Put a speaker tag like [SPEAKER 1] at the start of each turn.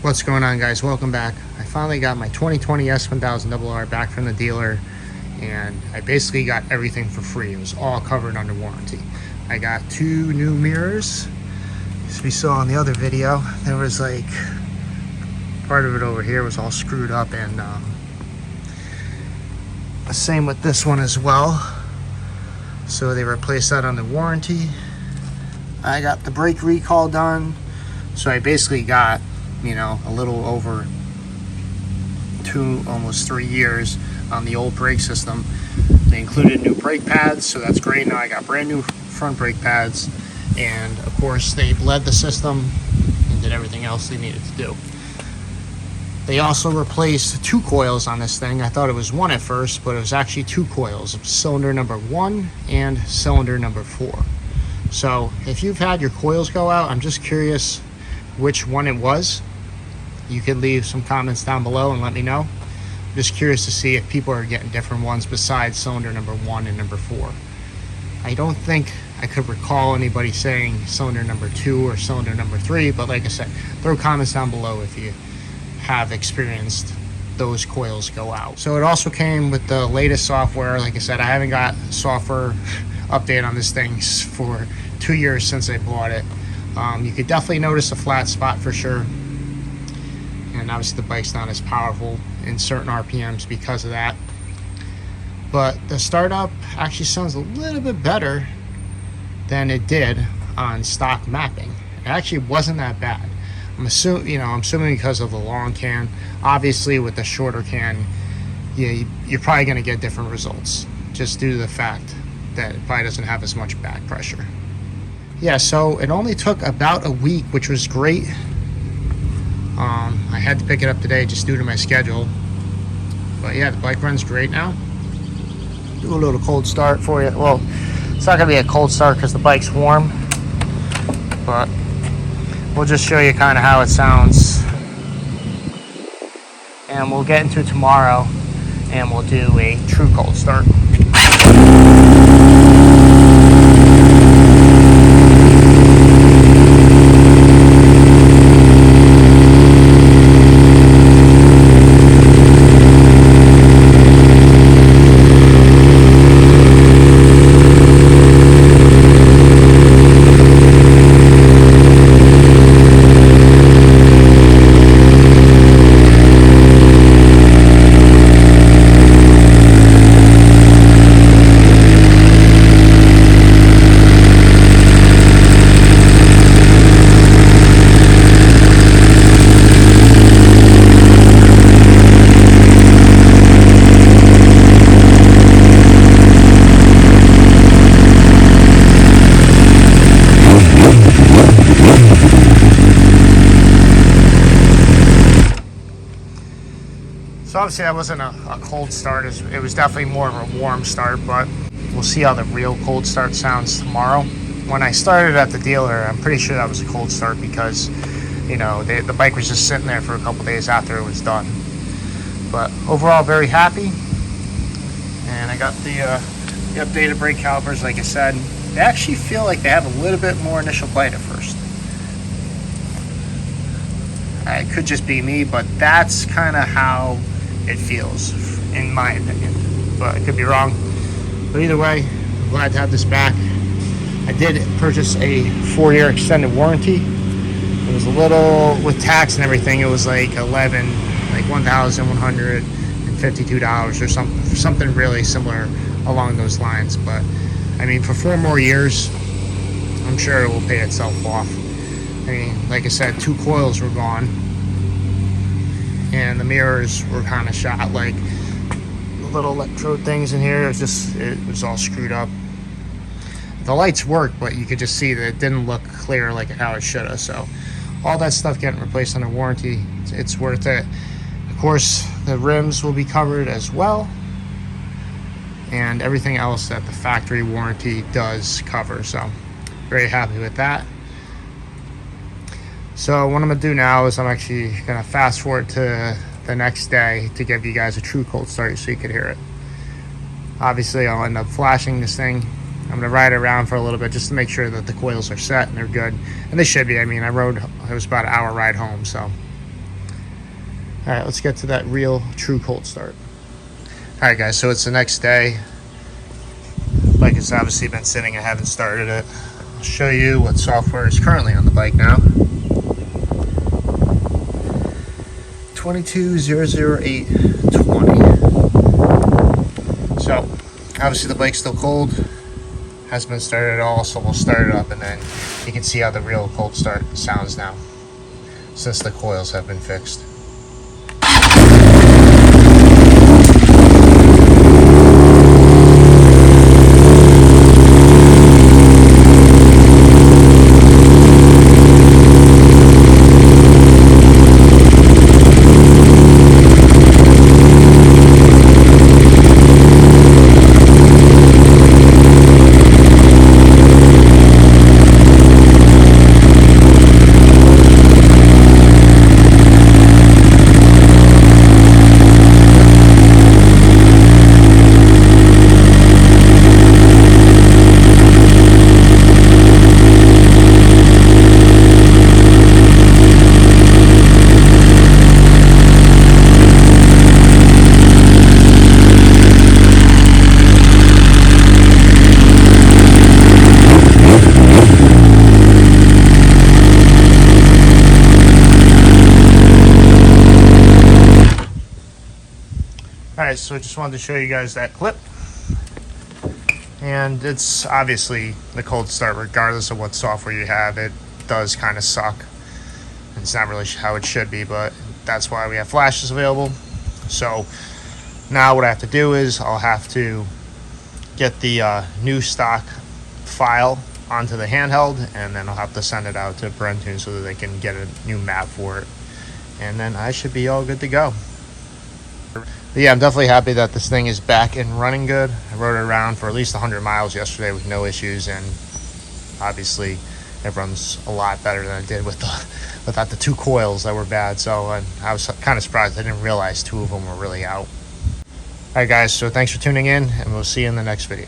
[SPEAKER 1] What's going on, guys? Welcome back. I finally got my 2020 s1000rr back from the dealer, and I basically got everything for free. It was all covered under warranty. I got 2 new mirrors. As we saw in the other video, there was like part of it over here was all screwed up, and the same with this one as well. So they replaced that under warranty. I got the brake recall done, so I basically got, you know, a little over 2, almost 3 years on the old brake system. They included new brake pads, so that's great. Now I got brand new front brake pads, and of course they bled the system and did everything else they needed to do. They also replaced 2 coils on this thing. I thought it was 1 at first, but it was actually 2 coils, cylinder number 1 and cylinder number 4. So if you've had your coils go out, I'm just curious which one it was. You could leave some comments down below and let me know. I'm just curious to see if people are getting different ones besides cylinder number 1 and number 4. I don't think I could recall anybody saying cylinder number 2 or cylinder number 3, but like I said, throw comments down below if you have experienced those coils go out. So it also came with the latest software. Like I said, I haven't got software update on this thing for 2 years since I bought it. You could definitely notice a flat spot for sure, and obviously the bike's not as powerful in certain RPMs because of that, but the startup actually sounds a little bit better than it did on stock mapping. It actually wasn't that bad. I'm assuming because of the long can. Obviously with the shorter can, you're probably going to get different results just due to the fact that it probably doesn't have as much back pressure. Yeah, so it only took about a week, which was great. I had to pick it up today just due to my schedule. But yeah, the bike runs great now. Do a little cold start for you. Well, it's not gonna be a cold start because the bike's warm, but we'll just show you kind of how it sounds. And we'll get into tomorrow and we'll do a true cold start. So obviously that wasn't a cold start. It was definitely more of a warm start, but we'll see how the real cold start sounds tomorrow. When I started at the dealer, I'm pretty sure that was a cold start because, you know, the bike was just sitting there for a couple days after it was done. But overall, very happy. And I got the updated brake calipers, like I said. They actually feel like they have a little bit more initial bite at first. It could just be me, but that's kind of how it feels, in my opinion. But I could be wrong. But either way, I'm glad to have this back. I did purchase a 4-year extended warranty. It was a little, with tax and everything, it was like $1,152 or something really similar along those lines. But I mean, for 4 more years, I'm sure it will pay itself off. I mean, like I said, 2 coils were gone, and the mirrors were kind of shot. Like the little electrode things in here, it was all screwed up. The lights worked, but you could just see that it didn't look clear like how it should have. So all that stuff getting replaced under warranty, it's worth it. Of course, the rims will be covered as well, and everything else that the factory warranty does cover. So very happy with that. So what I'm gonna do now is I'm actually gonna fast forward to the next day to give you guys a true cold start so you could hear it. Obviously I'll end up flashing this thing. I'm gonna ride it around for a little bit just to make sure that the coils are set and they're good, and they should be. I mean, it was about an hour ride home, so All right, let's get to that real true cold start. All right guys, so it's the next day. Bike has obviously been sitting, I haven't started it. I'll show you what software is currently on the bike now. 2200820. So obviously the bike's still cold, hasn't been started at all, so we'll start it up and then you can see how the real cold start sounds now since the coils have been fixed. Alright, so I just wanted to show you guys that clip. And it's obviously the cold start, regardless of what software you have, it does kind of suck. It's not really how it should be, but that's why we have flashes available. So now what I have to do is I'll have to get the new stock file onto the handheld, and then I'll have to send it out to Brenton so that they can get a new map for it. And then I should be all good to go. But yeah, I'm definitely happy that this thing is back and running good. I rode it around for at least 100 miles yesterday with no issues, and obviously it runs a lot better than it did without the two coils that were bad. So I was kind of surprised. I didn't realize two of them were really out. All right guys, so thanks for tuning in, and we'll see you in the next video.